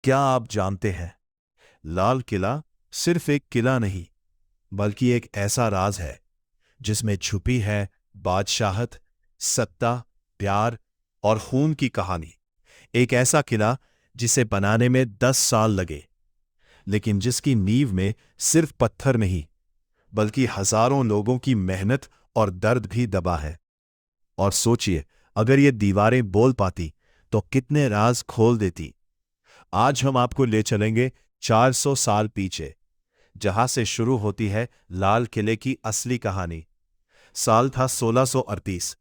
क्या आप जानते हैं, लाल किला सिर्फ एक किला नहीं, बल्कि एक ऐसा राज है जिसमें छुपी है बादशाहत, सत्ता, प्यार और खून की कहानी। एक ऐसा किला जिसे बनाने में 10 साल लगे, लेकिन जिसकी नींव में सिर्फ पत्थर नहीं, बल्कि हजारों लोगों की मेहनत और दर्द भी दबा है। और सोचिए, अगर ये दीवारें बोल पाती तो कितने राज खोल देती। आज हम आपको ले चलेंगे 400 साल पीछे, जहां से शुरू होती है लाल किले की असली कहानी। साल था 1638।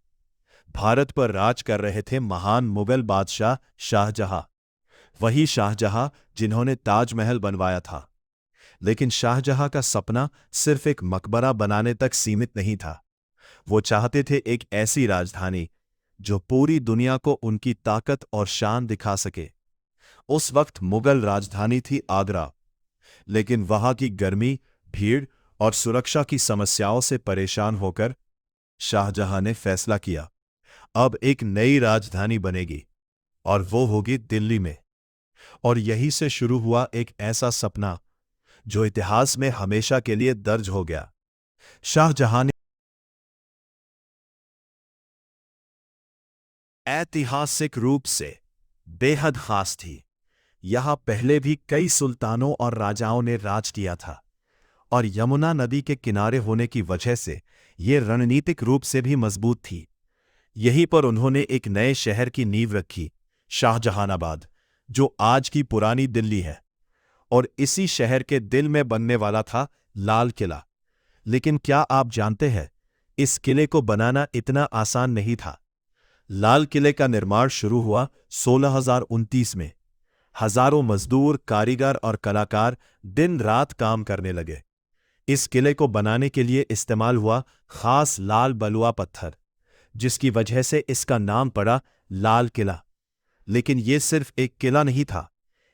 भारत पर राज कर रहे थे महान मुगल बादशाह शाहजहां। वही शाहजहां जिन्होंने ताजमहल बनवाया था। लेकिन शाहजहां का सपना सिर्फ एक मकबरा बनाने तक सीमित नहीं था। वो चाहते थे एक ऐसी राजधानी जो पूरी दुनिया को उनकी ताकत और शान दिखा सके। उस वक्त मुगल राजधानी थी आगरा, लेकिन वहां की गर्मी, भीड़ और सुरक्षा की समस्याओं से परेशान होकर शाहजहां ने फैसला किया, अब एक नई राजधानी बनेगी और वो होगी दिल्ली में। और यहीं से शुरू हुआ एक ऐसा सपना जो इतिहास में हमेशा के लिए दर्ज हो गया। शाहजहां ने ऐतिहासिक रूप से बेहद खास थी। यहां पहले भी कई सुल्तानों और राजाओं ने राज किया था, और यमुना नदी के किनारे होने की वजह से ये रणनीतिक रूप से भी मजबूत थी। यहीं पर उन्होंने एक नए शहर की नींव रखी, शाहजहानाबाद, जो आज की पुरानी दिल्ली है। और इसी शहर के दिल में बनने वाला था लाल किला। लेकिन क्या आप जानते हैं, इस किले को बनाना इतना आसान नहीं था। लाल किले का निर्माण शुरू हुआ 1629 में। हजारों मजदूर, कारीगर और कलाकार दिन रात काम करने लगे। इस किले को बनाने के लिए इस्तेमाल हुआ खास लाल बलुआ पत्थर, जिसकी वजह से इसका नाम पड़ा लाल किला। लेकिन यह सिर्फ एक किला नहीं था,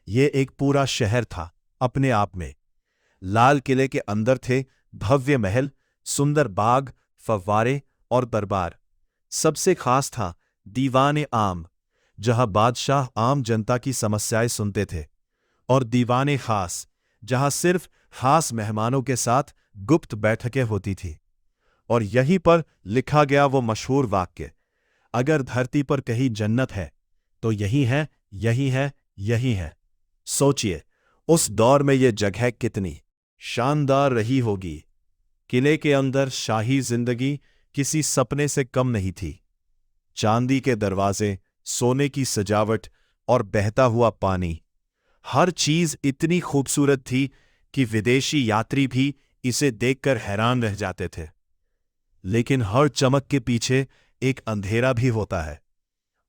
यह एक पूरा शहर था अपने आप में। लाल किले के अंदर थे भव्य महल, सुंदर बाग, फव्वारे और दरबार। सबसे खास था दीवाने आम, जहां बादशाह आम जनता की समस्याएं सुनते थे, और दीवाने खास, जहां सिर्फ खास मेहमानों के साथ गुप्त बैठकें होती थी। और यहीं पर लिखा गया वो मशहूर वाक्य, अगर धरती पर कहीं जन्नत है तो यही है, यही है, यही है। सोचिए, उस दौर में ये जगह कितनी शानदार रही होगी। किले के अंदर शाही जिंदगी किसी सपने से कम नहीं थी। चांदी के दरवाजे, सोने की सजावट और बहता हुआ पानी, हर चीज इतनी खूबसूरत थी कि विदेशी यात्री भी इसे देखकर हैरान रह जाते थे। लेकिन हर चमक के पीछे एक अंधेरा भी होता है,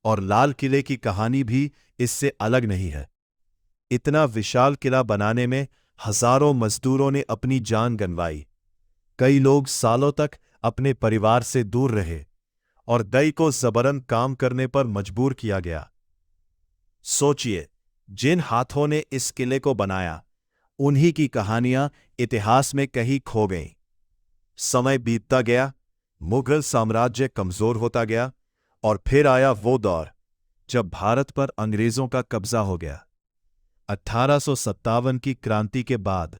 और लाल किले की कहानी भी इससे अलग नहीं है। इतना विशाल किला बनाने में हजारों मजदूरों ने अपनी जान गंवाई। कई लोग सालों तक अपने परिवार से दूर रहे, और कई को जबरन काम करने पर मजबूर किया गया। सोचिए, जिन हाथों ने इस किले को बनाया, उन्हीं की कहानियां इतिहास में कहीं खो गईं। समय बीतता गया, मुगल साम्राज्य कमजोर होता गया, और फिर आया वो दौर जब भारत पर अंग्रेजों का कब्जा हो गया। 1857 की क्रांति के बाद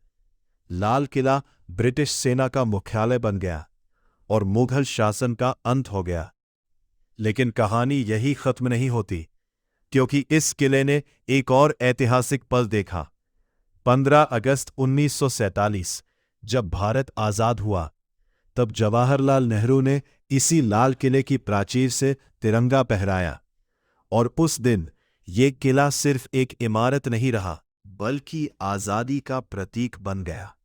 लाल किला ब्रिटिश सेना का मुख्यालय बन गया और मुगल शासन का अंत हो गया। लेकिन कहानी यही खत्म नहीं होती, क्योंकि इस किले ने एक और ऐतिहासिक पल देखा। 15 अगस्त 1947, जब भारत आजाद हुआ, तब जवाहरलाल नेहरू ने इसी लाल किले की प्राचीर से तिरंगा फहराया। और उस दिन ये किला सिर्फ एक इमारत नहीं रहा, बल्कि आजादी का प्रतीक बन गया।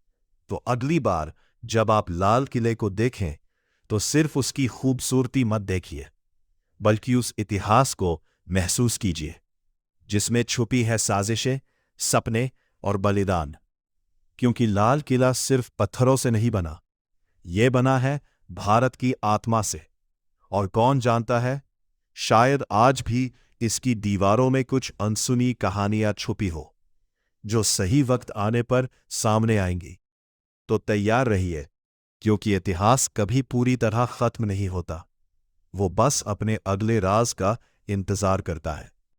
तो अगली बार जब आप लाल किले को देखें, तो सिर्फ उसकी खूबसूरती मत देखिए, बल्कि उस इतिहास को महसूस कीजिए, जिसमें छुपी है साजिशें, सपने और बलिदान। क्योंकि लाल किला सिर्फ पत्थरों से नहीं बना, ये बना है भारत की आत्मा से। और कौन जानता है, शायद आज भी इसकी दीवारों में कुछ अनसुनी कहानियां छुपी हो, जो सही वक्त आने पर सामने आएंगी। तो तैयार रहिए, क्योंकि इतिहास कभी पूरी तरह खत्म नहीं होता, वो बस अपने अगले राज का इंतजार करता है।